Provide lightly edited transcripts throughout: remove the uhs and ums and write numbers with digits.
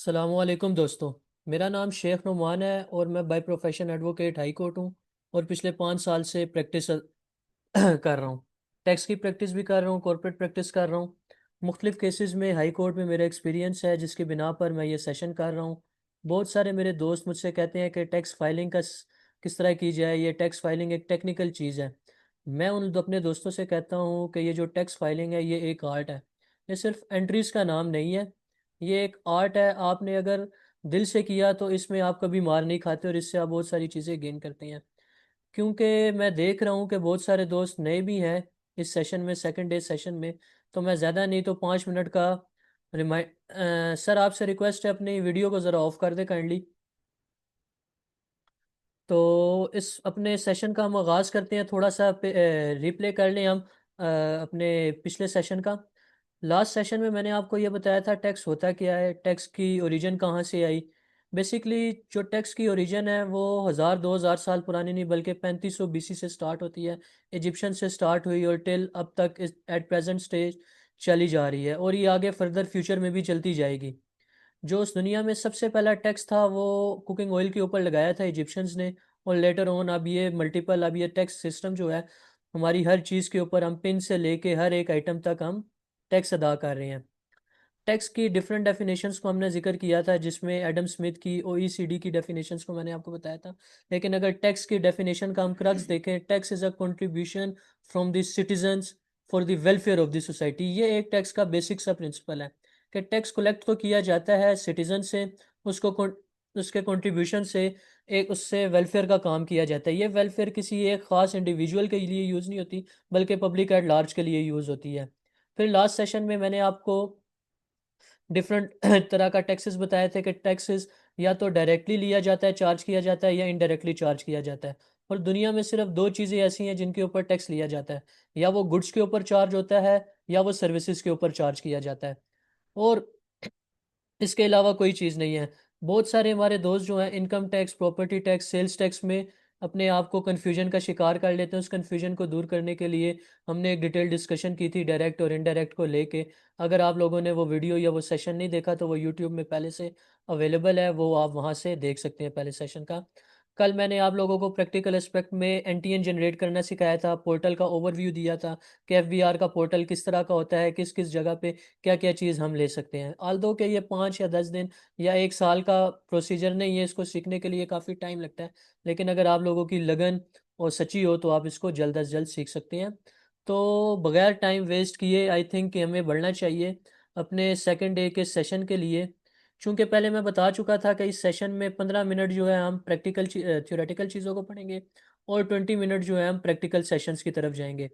सलामुअलैकुम दोस्तों। मेरा नाम शेख नुमान है और मैं by profession advocate high court हूँ और पिछले 5 साल से प्रैक्टिस कर रहा हूँ। टैक्स की प्रैक्टिस भी कर रहा हूँ, कॉर्पोरेट प्रैक्टिस कर रहा हूँ। मुख्तलिफ़ केसेस में हाई कोर्ट में मेरा एक्सपीरियंस है, जिसकी बिना पर मैं ये सेशन कर रहा हूँ। बहुत सारे मेरे दोस्त मुझसे कहते हैं कि टैक्स फाइलिंग किस तरह की जाए, ये टैक्स फाइलिंग एक टेक्निकल चीज़ है। मैं अपने दोस्तों से कहता हूँ कि ये जो टैक्स फाइलिंग है ये एक आर्ट है। ये सिर्फ एंट्रीज़ का नाम नहीं है, ये एक आर्ट है। आपने अगर दिल से किया तो इसमें आप कभी मार नहीं खाते और इससे आप बहुत सारी चीज़ें गेन करते हैं। क्योंकि मैं देख रहा हूँ कि बहुत सारे दोस्त नए भी हैं इस सेशन में, सेकंड डे सेशन में। तो मैं ज़्यादा नहीं तो 5 मिनट का रिमाइंड सर आपसे रिक्वेस्ट है अपनी वीडियो को ज़रा ऑफ कर दे काइंडली। तो इस अपने सेशन का हम आगाज़ करते हैं। थोड़ा सा रिप्ले कर लें हम अपने पिछले सेशन का। लास्ट सेशन में मैंने आपको ये बताया था टैक्स होता क्या है, टैक्स की ओरिजिन कहाँ से आई। बेसिकली जो टैक्स की ओरिजिन है वो 1000-2000 साल पुरानी नहीं बल्कि 3500 बीसी से स्टार्ट होती है। इजिप्शियन से स्टार्ट हुई और टिल अब तक इस एट प्रेजेंट स्टेज चली जा रही है और ये आगे फर्दर फ्यूचर में भी चलती जाएगी। जो उस दुनिया में सबसे पहला टैक्स था वो कुकिंग ऑयल के ऊपर लगाया था इजिप्शियंस ने। और लेटर ऑन अब ये टैक्स सिस्टम जो है हमारी हर चीज़ के ऊपर, हम पिन से लेके हर एक आइटम तक हम टैक्स अदा कर रहे हैं। टैक्स की डिफरेंट डेफिनेशंस को हमने जिक्र किया था, जिसमें एडम स्मिथ की ओईसीडी की डेफिनेशंस को मैंने आपको बताया था। लेकिन अगर टैक्स की डेफिनेशन का हम क्रक्स देखें, tax is a contribution from the citizens for the welfare of the society. ये एक टैक्स का बेसिक सा प्रिंसिपल है कि टैक्स कलेक्ट तो किया जाता है सिटीजन से, उसको उसके कंट्रीब्यूशन से एक उससे वेलफेयर का काम किया जाता है। ये वेलफेयर किसी एक ख़ास इंडिविजुअल के लिए यूज़ नहीं होती बल्कि पब्लिक एट लार्ज के लिए यूज़ होती है। फिर लास्ट सेशन में मैंने आपको डिफरेंट तरह का टैक्सेस बताए थे कि टैक्सेस या तो डायरेक्टली लिया जाता है, चार्ज किया जाता है, या इनडायरेक्टली चार्ज किया जाता है। और दुनिया में सिर्फ दो चीज़ें ऐसी हैं जिनके ऊपर टैक्स लिया जाता है, या वो गुड्स के ऊपर चार्ज होता है या वो सर्विसेज के ऊपर चार्ज किया जाता है। और इसके अलावा कोई चीज़ नहीं है। बहुत सारे हमारे दोस्त जो हैं income tax, property tax, sales tax में अपने आप को कन्फ्यूजन का शिकार कर लेते हैं। उस कन्फ्यूजन को दूर करने के लिए हमने एक डिटेल डिस्कशन की थी डायरेक्ट और इनडायरेक्ट को लेके। अगर आप लोगों ने वो वीडियो या वो सेशन नहीं देखा तो वो यूट्यूब में पहले से अवेलेबल है, वो आप वहाँ से देख सकते हैं पहले सेशन का। कल मैंने आप लोगों को प्रैक्टिकल एस्पेक्ट में एनटीएन जनरेट करना सिखाया था, पोर्टल का ओवरव्यू दिया था कि एफबीआर का पोर्टल किस तरह का होता है, किस किस जगह पे क्या क्या चीज़ हम ले सकते हैं। आल्दो कि ये 5 या 10 दिन या 1 साल का प्रोसीजर नहीं है, इसको सीखने के लिए काफ़ी टाइम लगता है। लेकिन अगर आप लोगों की लगन और सच्ची हो तो आप इसको जल्द अज जल्द सीख सकते हैं। तो बगैर टाइम वेस्ट किए आई थिंक कि हमें बढ़ना चाहिए अपने सेकेंड डे के सेशन के लिए। चूँकि पहले मैं बता चुका था कि इस सेशन में 15 मिनट जो है हम प्रैक्टिकल थ्योरेटिकल चीज़ों को पढ़ेंगे और 20 मिनट जो है हम प्रैक्टिकल सेशंस की तरफ जाएंगे।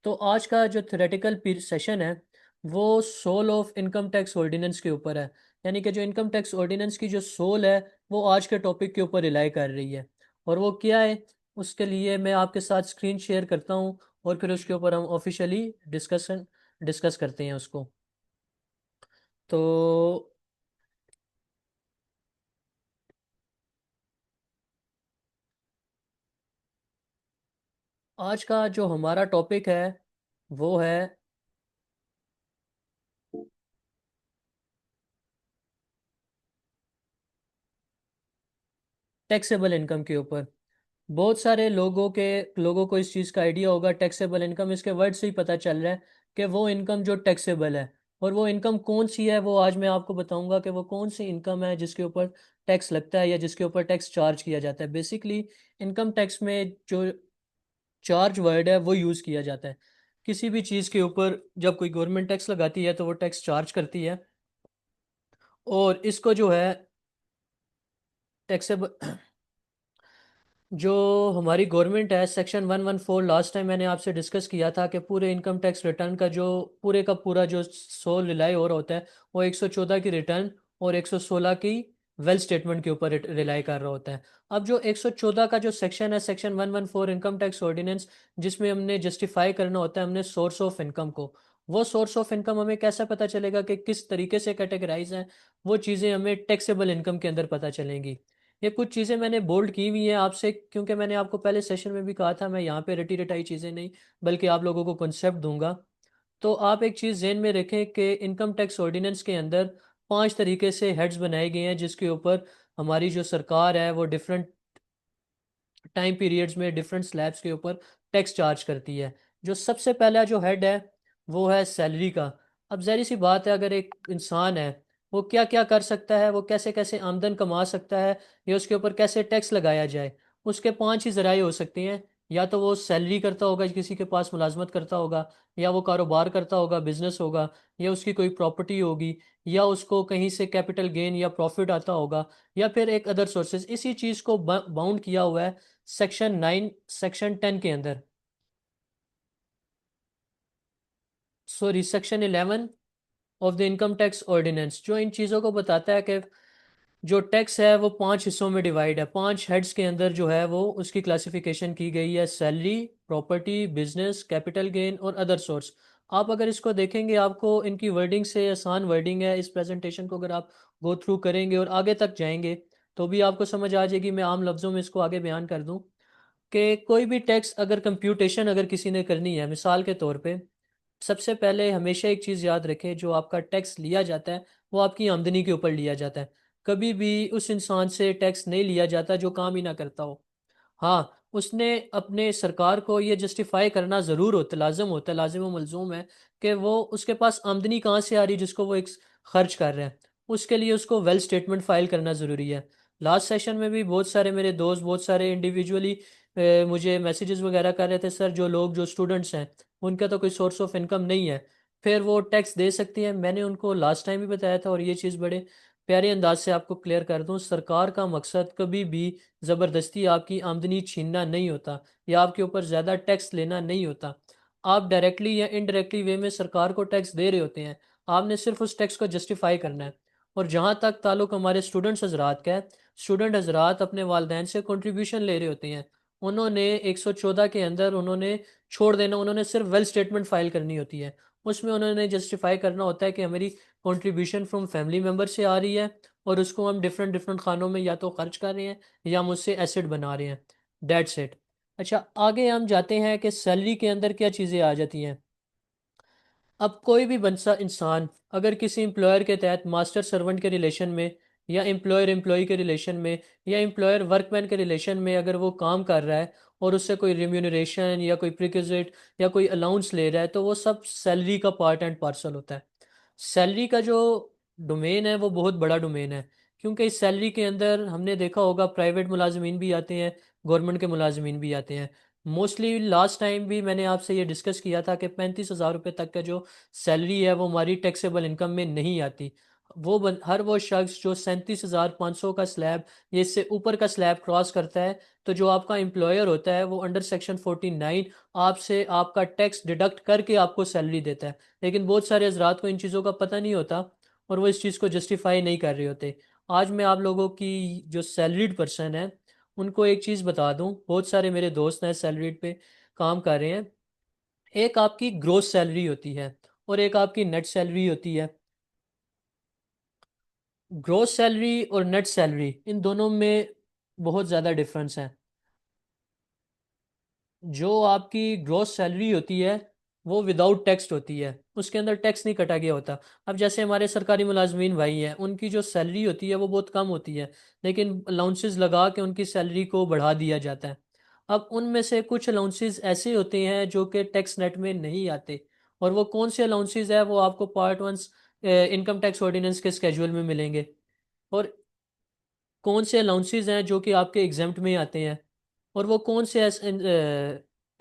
तो आज का जो थ्योरेटिकल सेशन है वो soul of income tax ordinance के ऊपर है। यानी कि जो इनकम टैक्स ऑर्डिनेंस की जो सोल है वो आज के टॉपिक के ऊपर रिलाई कर रही है। और वो क्या है, उसके लिए मैं आपके साथ स्क्रीन शेयर करता हूँ और फिर उसके ऊपर हम ऑफिशियली डिस्कस करते हैं उसको। तो आज का जो हमारा टॉपिक है वो है टैक्सेबल इनकम के ऊपर। बहुत सारे लोगों को इस चीज़ का आइडिया होगा, टैक्सेबल इनकम इसके वर्ड से ही पता चल रहा है कि वो इनकम जो टैक्सेबल है। और वो इनकम कौन सी है वो आज मैं आपको बताऊंगा कि वो कौन सी इनकम है जिसके ऊपर टैक्स लगता है या जिसके ऊपर टैक्स चार्ज किया जाता है। बेसिकली इनकम टैक्स में जो चार्ज वर्ड है वो यूज़ किया जाता है। किसी भी चीज़ के ऊपर जब कोई गवर्नमेंट टैक्स लगाती है तो वो टैक्स चार्ज करती है। और इसको जो है टैक्सेबल जो हमारी गवर्नमेंट है, सेक्शन 114, लास्ट टाइम मैंने आपसे डिस्कस किया था कि पूरे इनकम टैक्स रिटर्न का जो पूरे का पूरा जो सोल रिलाई हो रहा होता है वो 114 की रिटर्न और 116 की वेल स्टेटमेंट के ऊपर रिलाई कर रहा होता है। अब जो 114 का जो सेक्शन है, सेक्शन 114 इनकम टैक्स ऑर्डिनेंस, जिसमें हमने जस्टिफाई करना होता है हमने सोर्स ऑफ इनकम को। वो सोर्स ऑफ इनकम हमें कैसे पता चलेगा कि किस तरीके से कैटेगराइज है, वो चीज़ें हमें टैक्सेबल इनकम के अंदर पता चलेंगी। ये कुछ चीज़ें मैंने बोल्ड की हुई हैं आपसे, क्योंकि मैंने आपको पहले सेशन में भी कहा था मैं यहाँ पे रटी रटाई चीज़ें नहीं बल्कि आप लोगों को कॉन्सेप्ट दूंगा। तो आप एक चीज़ ज़हन में रखें कि इनकम टैक्स ऑर्डिनेंस के अंदर 5 तरीके से हेड्स बनाए गए हैं जिसके ऊपर हमारी जो सरकार है वो डिफरेंट टाइम पीरियड्स में डिफरेंट स्लैब्स के ऊपर टैक्स चार्ज करती है। जो सबसे पहला जो हेड है वो है सैलरी का। अब ज़ाहिर सी बात है, अगर एक इंसान है वो क्या क्या कर सकता है, वो कैसे कैसे आमदन कमा सकता है, या उसके ऊपर कैसे टैक्स लगाया जाए, उसके 5 ही ज़राए हो सकते हैं। या तो वो सैलरी करता होगा, किसी के पास मुलाजमत करता होगा, या वो कारोबार करता होगा, बिजनेस होगा, या उसकी कोई प्रॉपर्टी होगी, या उसको कहीं से कैपिटल गेन या प्रॉफिट आता होगा, या फिर एक अदर सोर्सेज। इसी चीज़ को बाउंड किया हुआ है सेक्शन 9 सेक्शन 10 के अंदर, sorry section 11 of the income tax ordinance, जो इन चीज़ों को बताता है कि जो टैक्स है वो 5 हिस्सों में डिवाइड है। 5 हेड्स के अंदर जो है वो उसकी क्लासिफिकेशन की गई है: salary, property, business, capital gain और अदर सोर्स। आप अगर इसको देखेंगे, आपको इनकी वर्डिंग से आसान वर्डिंग है। इस प्रेजेंटेशन को अगर आप गो थ्रू करेंगे और आगे तक जाएंगे तो भी आपको समझ आ जाएगी। मैं आम लफ्ज़ों में इसको आगे बयान कर दूं कि कोई भी टैक्स अगर कंप्यूटेशन अगर किसी ने करनी है, मिसाल के तौर पे, सबसे पहले हमेशा एक चीज़ याद रखें, जो आपका टैक्स लिया जाता है वो आपकी आमदनी के ऊपर लिया जाता है। कभी भी उस इंसान से टैक्स नहीं लिया जाता जो काम ही ना करता हो। हाँ, उसने अपने सरकार को ये जस्टिफाई करना ज़रूर होता, लाजम होता है, लाजिम व मलजूम है कि वो उसके पास आमदनी कहाँ से आ रही है जिसको वो एक खर्च कर रहे हैं। उसके लिए उसको वेल स्टेटमेंट फाइल करना ज़रूरी है। लास्ट सेशन में भी बहुत सारे मेरे दोस्त, बहुत सारे इंडिविजुअली मुझे मैसेजेस वगैरह कर रहे थे, सर जो लोग जो स्टूडेंट्स हैं उनका तो कोई सोर्स ऑफ इनकम नहीं है, फिर वो टैक्स दे सकती हैं। मैंने उनको लास्ट टाइम भी बताया था और ये चीज़ बड़े प्यारे अंदाज से आपको क्लियर कर दूं, सरकार का मकसद कभी भी ज़बरदस्ती आपकी आमदनी छीनना नहीं होता या आपके ऊपर ज़्यादा टैक्स लेना नहीं होता। आप डायरेक्टली या इनडायरेक्टली वे में सरकार को टैक्स दे रहे होते हैं, आपने सिर्फ उस टैक्स को जस्टिफाई करना है। और जहाँ तक ताल्लुक हमारे स्टूडेंट्स हजरात का है, स्टूडेंट हजरात अपने वालदेन से कंट्रीब्यूशन ले रहे होते हैं। उन्होंने 114 के अंदर उन्होंने छोड़ देना, उन्होंने सिर्फ वेल स्टेटमेंट फाइल करनी होती है। उसमें उन्होंने जस्टिफाई करना होता है कि हमारी कंट्रीब्यूशन फ्रॉम फैमिली मेम्बर से आ रही है और उसको हम डिफरेंट डिफरेंट खानों में या तो खर्च कर रहे हैं या हम उससे एसेट बना रहे हैं। That's it. अच्छा, आगे हम जाते हैं कि सैलरी के अंदर क्या चीज़ें आ जाती हैं। अब कोई भी बंसा इंसान अगर किसी एम्प्लॉयर के तहत मास्टर सर्वेंट के रिलेशन में, या एम्प्लॉयर एम्प्लॉय के रिलेशन में, या एम्प्लॉयर वर्कमैन के रिलेशन में अगर वो काम कर रहा है और उससे कोई रिम्यूनरेशन या कोई प्रिक्विजिट या कोई अलाउंस ले रहा है, तो वो सब सैलरी का पार्ट एंड पार्सल होता है। सैलरी का जो डोमेन है वो बहुत बड़ा डोमेन है, क्योंकि इस सैलरी के अंदर हमने देखा होगा प्राइवेट मुलाजमीन भी आते हैं, गवर्नमेंट के मुलाजमीन भी आते हैं। मोस्टली लास्ट टाइम भी मैंने आपसे ये डिस्कस किया था कि 35,000 रुपये तक का जो सैलरी है वो हमारी टैक्सेबल इनकम में नहीं आती। हर वो शख्स जो 37,500 का स्लैब या इससे ऊपर का स्लैब क्रॉस करता है, तो जो आपका एम्प्लॉयर होता है वो अंडर सेक्शन 49 आपसे आपका टैक्स डिडक्ट करके आपको सैलरी देता है। लेकिन बहुत सारे हजरात को इन चीज़ों का पता नहीं होता और वो इस चीज़ को जस्टिफाई नहीं कर रहे होते। आज मैं आप लोगों की जो सैलरीड पर्सन है उनको एक चीज़ बता दूं, बहुत सारे मेरे दोस्त हैं सैलरीड पे काम कर रहे हैं। एक आपकी ग्रोस सैलरी होती है और एक आपकी नेट सैलरी होती है। ग्रोस सैलरी और नेट सैलरी, इन दोनों में बहुत ज़्यादा डिफरेंस है। जो आपकी ग्रॉस सैलरी होती है वो विदाउट टैक्स होती है, उसके अंदर टैक्स नहीं कटा गया होता। अब जैसे हमारे सरकारी मुलाजमीन भाई हैं, उनकी जो सैलरी होती है वो बहुत कम होती है, लेकिन अलाउंसेस लगा के उनकी सैलरी को बढ़ा दिया जाता है। अब उनमें से कुछ अलाउंसेस ऐसे होते हैं जो कि टैक्स नेट में नहीं आते, और वो कौन से अलाउंसेस है वो आपको पार्ट 1 इनकम टैक्स ऑर्डिनेंस के स्केड्यूल में मिलेंगे। और कौन से अलाउंसेस हैं जो कि आपके एग्जाम्प्ट में आते हैं, और वो कौन से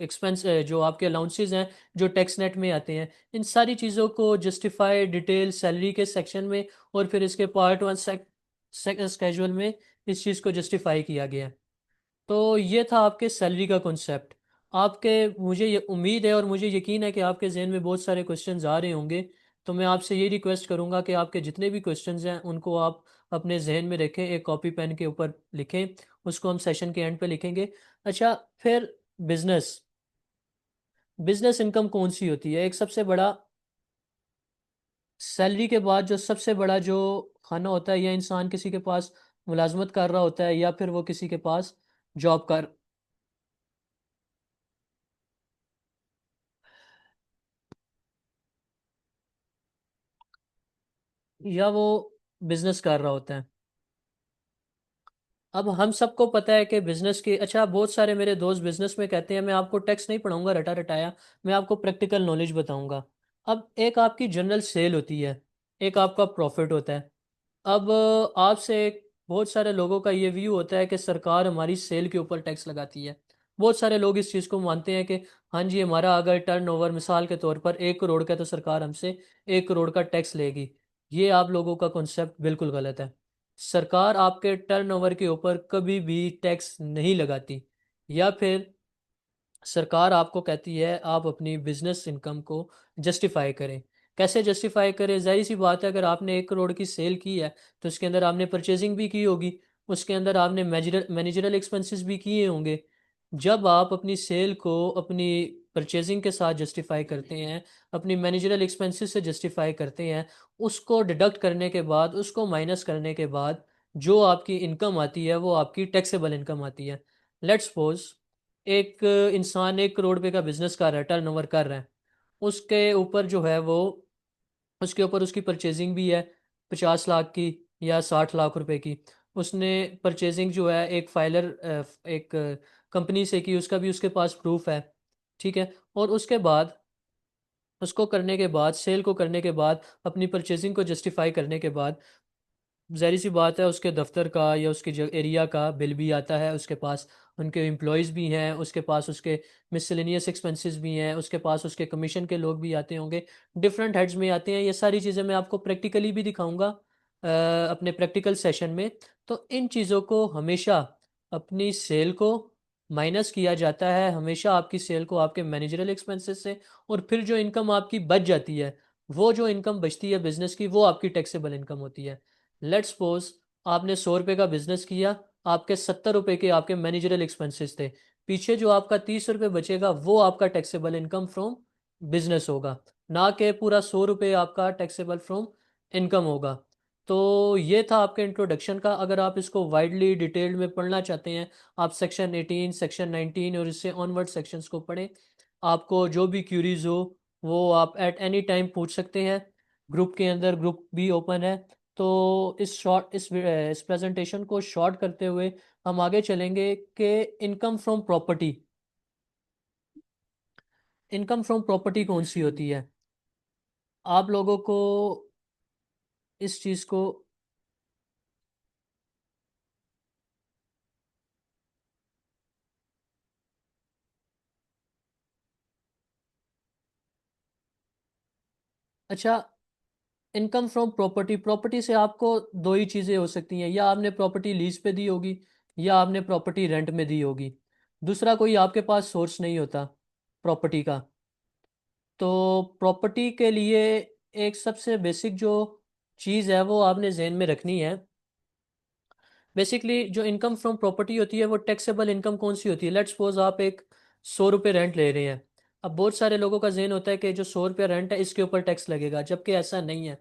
एक्सपेंस जो आपके अलाउंसेस हैं जो टैक्स नेट में आते हैं। इन सारी चीज़ों को जस्टिफाई डिटेल सैलरी के सेक्शन में और फिर इसके पार्ट 1 स्केड्यूल में इस चीज़ को जस्टिफाई किया गया है। तो ये था आपके सैलरी का कॉन्सेप्ट। आपके, मुझे ये उम्मीद है और मुझे यकीन है कि आपके जहन में बहुत सारे क्वेश्चंस आ रहे होंगे। तो मैं आपसे ये रिक्वेस्ट करूंगा कि आपके जितने भी क्वेश्चंस हैं उनको आप अपने जहन में रखें, एक कॉपी पेन के ऊपर लिखें। उसको हम सेशन के एंड पे लिखेंगे। अच्छा, फिर बिजनेस बिजनेस इनकम कौन सी होती है? एक सबसे बड़ा, सैलरी के बाद जो सबसे बड़ा जो खाना होता है, या इंसान किसी के पास मुलाजमत कर रहा होता है या फिर वो किसी के पास जॉब कर, या वो बिजनेस कर रहा होता है। अब हम सबको पता है कि बिजनेस की, अच्छा बहुत सारे मेरे दोस्त बिजनेस में कहते हैं मैं आपको टैक्स नहीं पढ़ाऊंगा रटा रटाया, मैं आपको प्रैक्टिकल नॉलेज बताऊंगा। अब एक आपकी जनरल सेल होती है, एक आपका प्रॉफिट होता है। अब आपसे बहुत सारे लोगों का ये व्यू होता है कि सरकार हमारी सेल के ऊपर टैक्स लगाती है। बहुत सारे लोग इस चीज़ को मानते हैं कि हाँ जी, हमारा अगर टर्नओवर मिसाल के तौर पर 1 करोड़ का है तो सरकार हमसे 1 करोड़ का टैक्स लेगी। ये आप लोगों का कॉन्सेप्ट बिल्कुल गलत है। सरकार आपके टर्नओवर के ऊपर कभी भी टैक्स नहीं लगाती। या फिर सरकार आपको कहती है आप अपनी बिजनेस इनकम को जस्टिफाई करें। कैसे जस्टिफाई करें? जाहिर सी बात है, अगर आपने 1 करोड़ की सेल की है तो उसके अंदर आपने परचेजिंग भी की होगी, उसके अंदर आपने मैनेजरल एक्सपेंसेस भी किए होंगे। जब आप अपनी सेल को अपनी परचेजिंग के साथ जस्टिफाई करते हैं, अपनी मैनेजरल एक्सपेंसेस से जस्टिफाई करते हैं, उसको डिडक्ट करने के बाद, उसको माइनस करने के बाद जो आपकी इनकम आती है वो आपकी टैक्सेबल इनकम आती है। लेट्स सपोज एक इंसान 1 करोड़ रुपए का बिजनेस कर रहा है, टर्न ओवर कर रहा है, उसके ऊपर जो है वो, उसके ऊपर उसकी परचेजिंग भी है 50 लाख की या 60 लाख रुपए की। उसने परचेजिंग जो है एक फाइलर, एक कंपनी से की, उसका भी उसके पास प्रूफ है। ठीक है। और उसके बाद, उसको करने के बाद, सेल को करने के बाद, अपनी परचेजिंग को जस्टिफाई करने के बाद, ज़ाहिर सी बात है उसके दफ्तर का या उसके एरिया का बिल भी आता है उसके पास, उनके एम्प्लॉयज़ भी हैं उसके पास, उसके मिसलेनियस एक्सपेंसेस भी हैं उसके पास, उसके कमीशन के लोग भी आते होंगे, डिफरेंट हेड्स में आते हैं। ये सारी चीज़ें मैं आपको प्रैक्टिकली भी दिखाऊंगा अपने प्रैक्टिकल सेशन में। तो इन चीज़ों को हमेशा अपनी सेल को माइनस किया जाता है, हमेशा आपकी सेल को आपके मैनेजरल एक्सपेंसेस से, और फिर जो इनकम आपकी बच जाती है, वो जो इनकम बचती है बिजनेस की, वो आपकी टैक्सेबल इनकम होती है। लेट्स सपोज आपने 100 रुपये का बिजनेस किया, आपके 70 रुपये के आपके मैनेजरल एक्सपेंसेस थे, पीछे जो आपका 30 रुपये बचेगा वो आपका टैक्सेबल इनकम फ्रॉम बिजनेस होगा, ना कि पूरा 100 रुपये आपका टैक्सेबल फ्रॉम इनकम होगा। तो ये था आपके इंट्रोडक्शन का। अगर आप इसको वाइडली डिटेल्ड में पढ़ना चाहते हैं, आप सेक्शन 18, सेक्शन 19 और इससे ऑनवर्ड सेक्शंस को पढ़ें। आपको जो भी क्यूरीज हो वो आप एट एनी टाइम पूछ सकते हैं। ग्रुप के अंदर ग्रुप भी ओपन है। तो इस प्रेजेंटेशन को शॉर्ट करते हुए हम आगे चलेंगे कि income from property, income from property कौन सी होती है। आप लोगों को इस चीज़ को, अच्छा, इनकम फ्रॉम प्रॉपर्टी, प्रॉपर्टी से आपको दो ही चीज़ें हो सकती हैं, या आपने प्रॉपर्टी लीज पे दी होगी या आपने प्रॉपर्टी रेंट में दी होगी। दूसरा कोई आपके पास सोर्स नहीं होता प्रॉपर्टी का। तो प्रॉपर्टी के लिए एक सबसे बेसिक जो चीज़ है वो आपने जहन में रखनी है। बेसिकली जो इनकम फ्रॉम प्रॉपर्टी होती है वो टैक्सेबल इनकम कौन सी होती है। लेट्स सपोज आप एक 100 रुपये रेंट ले रहे हैं। अब बहुत सारे लोगों का जहन होता है कि जो 100 रुपये रेंट है इसके ऊपर टैक्स लगेगा, जबकि ऐसा नहीं है।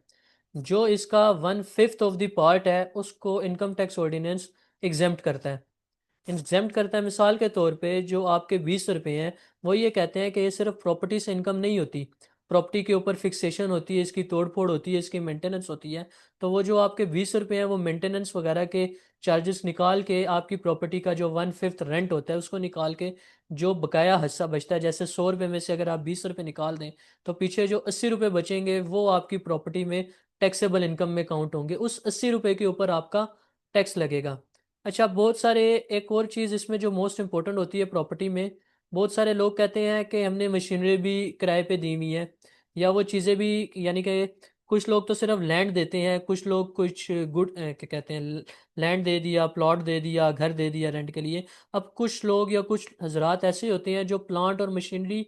जो इसका 1/5 ऑफ द पार्ट है उसको इनकम टैक्स ऑर्डिनेंस एग्जेम्प्ट करता है, एग्जेम्प्ट करता है। मिसाल के तौर पे जो आपके 20 रुपये हैं, वो ये कहते हैं कि ये सिर्फ प्रॉपर्टी से इनकम नहीं होती, प्रॉपर्टी के ऊपर फिक्सेशन होती है, इसकी तोड़ फोड़ होती है, इसकी मेंटेनेंस होती है। तो वो जो आपके 20 रुपये हैं वो मेंटेनेंस वगैरह के चार्जेस निकाल के, आपकी प्रॉपर्टी का जो 1/5 रेंट होता है उसको निकाल के, जो बकाया हिस्सा बचता है, जैसे 100 रुपये में से अगर आप 20 रुपये निकाल दें तो पीछे जो 80 रुपये बचेंगे वो आपकी प्रॉपर्टी में टैक्सेबल इनकम में काउंट होंगे, उस 80 रुपये के ऊपर आपका टैक्स लगेगा। अच्छा, बहुत सारे, एक और चीज़ इसमें जो मोस्ट इम्पोर्टेंट होती है प्रॉपर्टी में, बहुत सारे लोग कहते हैं कि हमने मशीनरी भी किराए पे दी हुई है, या वो चीज़ें भी, यानी कि कुछ लोग तो सिर्फ लैंड देते हैं, कुछ लोग कुछ क्या कहते हैं, लैंड दे दिया, प्लॉट दे दिया, घर दे दिया रेंट के लिए। अब कुछ लोग या कुछ हजरात ऐसे होते हैं जो प्लांट और मशीनरी,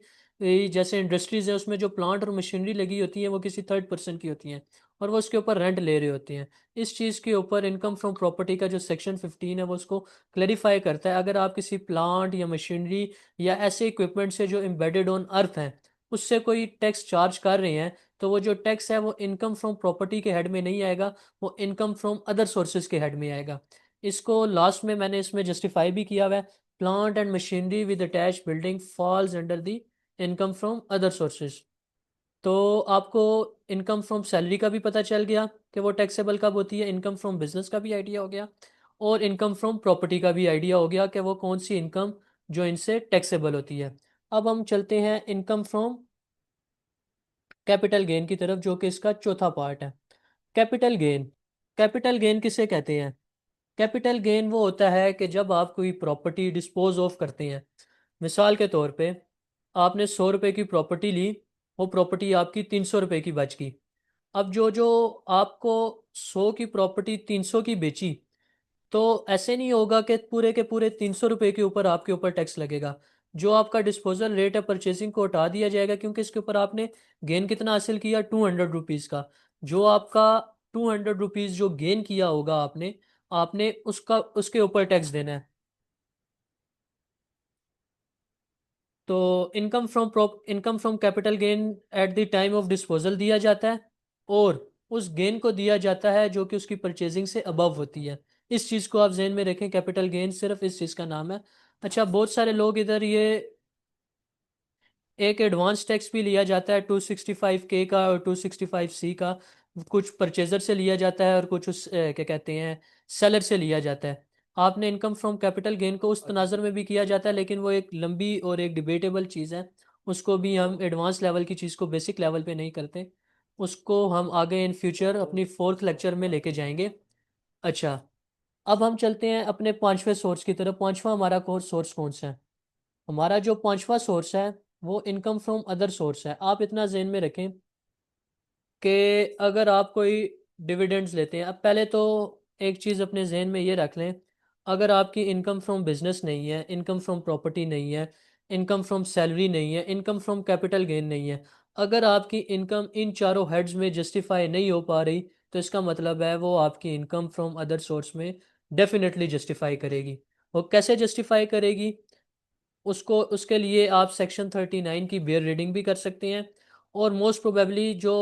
जैसे इंडस्ट्रीज है उसमें जो प्लांट और मशीनरी लगी होती है वो किसी थर्ड पर्सन की होती हैं, और वो उसके ऊपर रेंट ले रहे होते हैं। इस चीज़ के ऊपर इनकम फ्रॉम प्रॉपर्टी का जो सेक्शन 15 है वो उसको क्लेरिफाई करता है। अगर आप किसी प्लांट या मशीनरी या ऐसे इक्विपमेंट से जो एम्बेडेड ऑन अर्थ हैं उससे कोई टैक्स चार्ज कर रहे हैं, तो वो जो टैक्स है वो इनकम फ्रॉम प्रॉपर्टी के हेड में नहीं आएगा, वो इनकम फ्रॉम अदर सोर्सेज के हेड में आएगा। इसको लास्ट में मैंने इसमें जस्टिफाई भी किया हुआ है। Plant and machinery with attach building falls under the income from other sources. तो आपको इनकम फ्रॉम सैलरी का भी पता चल गया कि वो टैक्सेबल कब होती है, इनकम फ्रॉम बिजनेस का भी आइडिया हो गया, और इनकम फ्रॉम प्रॉपर्टी का भी आइडिया हो गया कि वो कौन सी इनकम जो इनसे टैक्सेबल होती है। अब हम चलते हैं इनकम फ्रॉम कैपिटल गेन की तरफ, जो कि इसका चौथा पार्ट है। Capital gain. कैपिटल गेन किसे कहते हैं? कैपिटल गेन वो होता है कि जब आप कोई प्रॉपर्टी डिस्पोज ऑफ करते हैं। मिसाल के तौर पे आपने 100 रुपए की प्रॉपर्टी ली, वो प्रॉपर्टी आपकी 300 रुपए की बच गई। अब जो जो आपको 100 की प्रॉपर्टी 300 की बेची, तो ऐसे नहीं होगा कि पूरे के पूरे 300 रुपये के ऊपर आपके ऊपर टैक्स लगेगा। जो आपका डिस्पोजल रेट है परचेसिंग को हटा दिया जाएगा, क्योंकि इसके ऊपर आपने गेन कितना हासिल किया, 200 रुपीज़ का। जो आपका 200 रुपीज़ जो गेन किया होगा आपने आपने उसका उसके ऊपर टैक्स देना है। तो income from capital gain at the time of disposal दिया जाता है, और उस गेन को दिया जाता है जो कि उसकी परचेजिंग से अबव होती है। इस चीज़ को आप जहन में रखें, कैपिटल गेन सिर्फ इस चीज़ का नाम है। अच्छा, बहुत सारे लोग इधर ये एक एडवांस टैक्स भी लिया जाता है 265K का और 265C का। कुछ परचेजर से लिया जाता है और कुछ क्या कहते हैं, सेलर से लिया जाता है। आपने इनकम फ्रॉम कैपिटल गेन को उस तनाजर में भी किया जाता है, लेकिन वो एक लंबी और एक डिबेटेबल चीज़ है। उसको भी हम एडवांस लेवल की चीज़ को बेसिक लेवल पे नहीं करते। उसको हम आगे इन फ्यूचर अपनी फोर्थ लेक्चर में लेके जाएंगे। अच्छा, अब हम चलते हैं अपने पांचवें सोर्स की तरफ। पांचवा हमारा कोर्स सोर्स कौन सा है? हमारा जो पांचवा सोर्स है वो इनकम फ्रॉम अदर सोर्स है। आप इतना जेहन में रखें कि अगर आप कोई डिविडेंड्स लेते हैं, अब पहले तो एक चीज़ अपने जहन में ये रख लें, अगर आपकी इनकम फ्रॉम बिजनेस नहीं है, इनकम फ्रॉम प्रॉपर्टी नहीं है, इनकम फ्रॉम सैलरी नहीं है, इनकम फ्रॉम कैपिटल गेन नहीं है, अगर आपकी इनकम इन चारों हेड्स में जस्टिफाई नहीं हो पा रही, तो इसका मतलब है वो आपकी इनकम फ्रॉम अदर सोर्स में डेफिनेटली जस्टिफाई करेगी। वो कैसे जस्टिफाई करेगी? उसको उसके लिए आप सेक्शन 39 की बेयर रीडिंग भी कर सकते हैं। और मोस्ट प्रोबेबली जो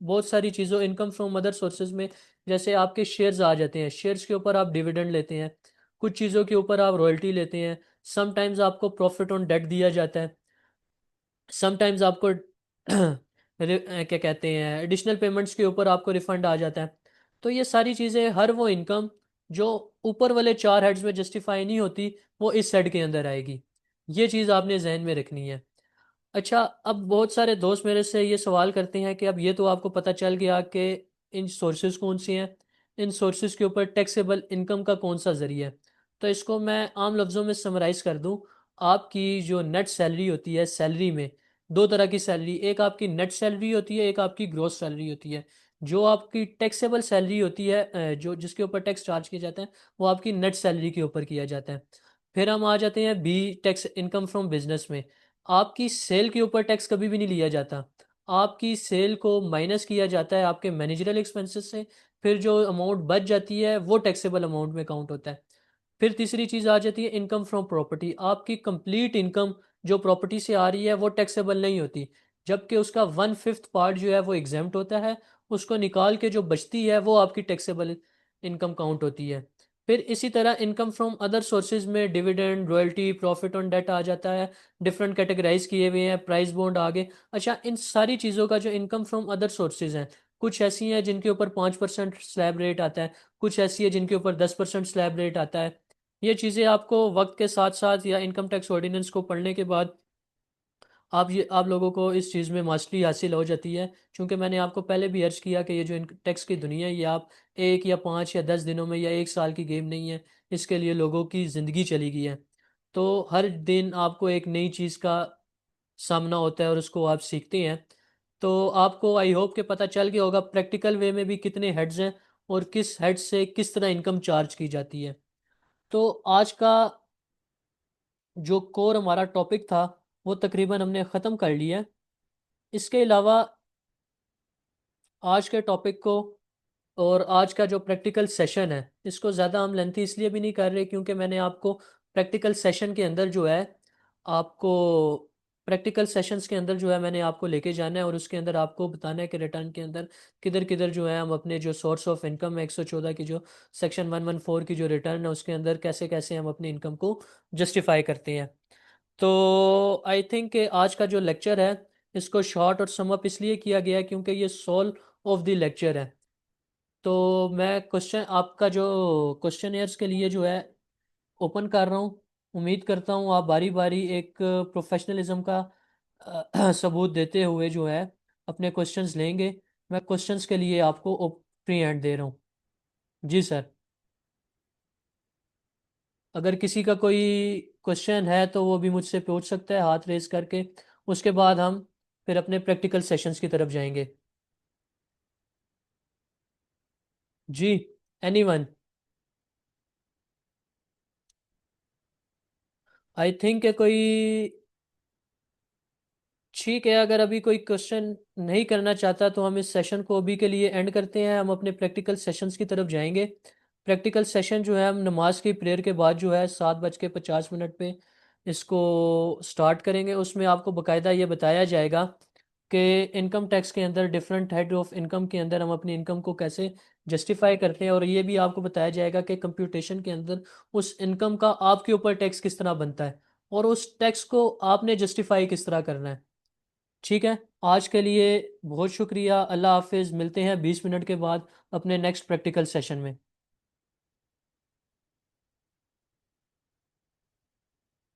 बहुत सारी चीज़ों इनकम फ्रॉम अदर सोर्सेज में, जैसे आपके शेयर्स आ जाते हैं, शेयर्स के ऊपर आप डिविडेंड लेते हैं, कुछ चीज़ों के ऊपर आप रॉयल्टी लेते हैं, समटाइम्स आपको प्रॉफिट ऑन डेट दिया जाता है, समटाइम्स आपको क्या कहते हैं, एडिशनल पेमेंट्स के ऊपर आपको रिफंड आ जाता है। तो ये सारी चीज़ें, हर वो इनकम जो ऊपर वाले चार हेड्स में जस्टिफाई नहीं होती, वो इस हेड के अंदर आएगी। ये चीज़ आपने जहन में रखनी है। अच्छा, अब बहुत सारे दोस्त मेरे से ये सवाल करते हैं कि अब ये तो आपको पता चल गया कि इन सोर्सेज कौन सी हैं, इन सोर्सेज के ऊपर टैक्सेबल इनकम का कौन सा ज़रिया है। तो इसको मैं आम लफ्ज़ों में समराइज़ कर दूं। आपकी जो नेट सैलरी होती है, सैलरी में दो तरह की सैलरी, एक आपकी नेट सैलरी होती है, एक आपकी ग्रॉस सैलरी होती है। जो आपकी टैक्सेबल सैलरी होती है, जो जिसके ऊपर टैक्स चार्ज किया जाता है, वो आपकी नेट सैलरी के ऊपर किया जाता है। फिर हम आ जाते हैं B, tax income from business में। आपकी सेल के ऊपर टैक्स कभी भी नहीं लिया जाता। आपकी सेल को माइनस किया जाता है आपके मैनेजरल एक्सपेंसेस से। फिर जो अमाउंट बच जाती है वो टैक्सेबल अमाउंट में काउंट होता है। फिर तीसरी चीज़ आ जाती है इनकम फ्रॉम प्रॉपर्टी। आपकी कंप्लीट इनकम जो प्रॉपर्टी से आ रही है वो टैक्सेबल नहीं होती, जबकि उसका 1/5 पार्ट जो है वो एग्जेम्प्ट होता है। उसको निकाल के जो बचती है वो आपकी टैक्सेबल इनकम काउंट होती है। फिर इसी तरह इनकम फ्रॉम अदर सोर्सेज में dividend, royalty, profit on debt आ जाता है। डिफरेंट कैटेगराइज किए हुए हैं, प्राइस बॉन्ड आगे। अच्छा, इन सारी चीज़ों का जो इनकम फ्रॉम अदर सोर्सेज हैं, कुछ ऐसी हैं जिनके ऊपर 5% स्लैब रेट आता है, कुछ ऐसी है जिनके ऊपर 10% स्लैब रेट आता है। ये चीज़ें आपको वक्त के साथ साथ या इनकम टैक्स ऑर्डिनेंस को पढ़ने के बाद आप लोगों को इस चीज़ में मास्टरी हासिल हो जाती है। क्योंकि मैंने आपको पहले भी अर्ज किया कि ये जो टैक्स की दुनिया है, ये आप 1 या 5 या 10 दिनों में या 1 साल की गेम नहीं है। इसके लिए लोगों की ज़िंदगी चली गई है। तो हर दिन आपको एक नई चीज़ का सामना होता है और उसको आप सीखते हैं। तो आपको आई होप के पता चल गया होगा प्रैक्टिकल वे में भी कितने हेड्स हैं और किस हेड से किस तरह इनकम चार्ज की जाती है। तो आज का जो कोर हमारा टॉपिक था वो तकरीबन हमने ख़त्म कर लिया है। इसके अलावा आज के टॉपिक को और आज का जो प्रैक्टिकल सेशन है, इसको ज़्यादा हम लेंथी इसलिए भी नहीं कर रहे क्योंकि मैंने आपको प्रैक्टिकल सेशन के अंदर जो है आपको प्रैक्टिकल सेशंस के अंदर जो है मैंने आपको लेके जाना है और उसके अंदर आपको बताना है कि रिटर्न के अंदर किधर किधर जो है हम अपने जो सोर्स ऑफ इनकम है 114 की जो सेक्शन 114 की जो रिटर्न है उसके अंदर कैसे कैसे हम अपनी इनकम को जस्टिफाई करते हैं। तो आई थिंक आज का जो लेक्चर है इसको शॉर्ट और सम अप इसलिए किया गया है क्योंकि ये सोल ऑफ द लेक्चर है। तो मैं क्वेश्चन आपका जो क्वेश्चन के लिए जो है ओपन कर रहा हूँ। उम्मीद करता हूँ आप बारी बारी एक प्रोफेशनलिज्म का सबूत देते हुए जो है अपने क्वेश्चंस लेंगे। मैं क्वेश्चंस के लिए आपको फ्री हैंड दे रहा हूँ। जी सर। अगर किसी का कोई क्वेश्चन है तो वो भी मुझसे पूछ सकता है हाथ रेस करके। उसके बाद हम फिर अपने प्रैक्टिकल सेशंस की तरफ जाएंगे। जी। एनीवन। आई थिंक कोई। ठीक है, अगर अभी कोई क्वेश्चन नहीं करना चाहता तो हम इस सेशन को अभी के लिए एंड करते हैं। हम अपने प्रैक्टिकल सेशंस की तरफ जाएंगे। प्रैक्टिकल सेशन जो है हम नमाज की प्रेयर के बाद जो है 7:50 पे इसको स्टार्ट करेंगे। उसमें आपको बकायदा ये बताया जाएगा कि इनकम टैक्स के अंदर डिफरेंट हेड ऑफ इनकम के अंदर हम अपनी इनकम को कैसे जस्टिफाई करते हैं, और ये भी आपको बताया जाएगा कि कंप्यूटेशन के अंदर उस इनकम का आपके ऊपर टैक्स किस तरह बनता है और उस टैक्स को आपने जस्टिफाई किस तरह करना है। ठीक है। आज के लिए बहुत शुक्रिया। अल्लाह हाफिज़। मिलते हैं 20 मिनट के बाद अपने नेक्स्ट प्रैक्टिकल सेशन में।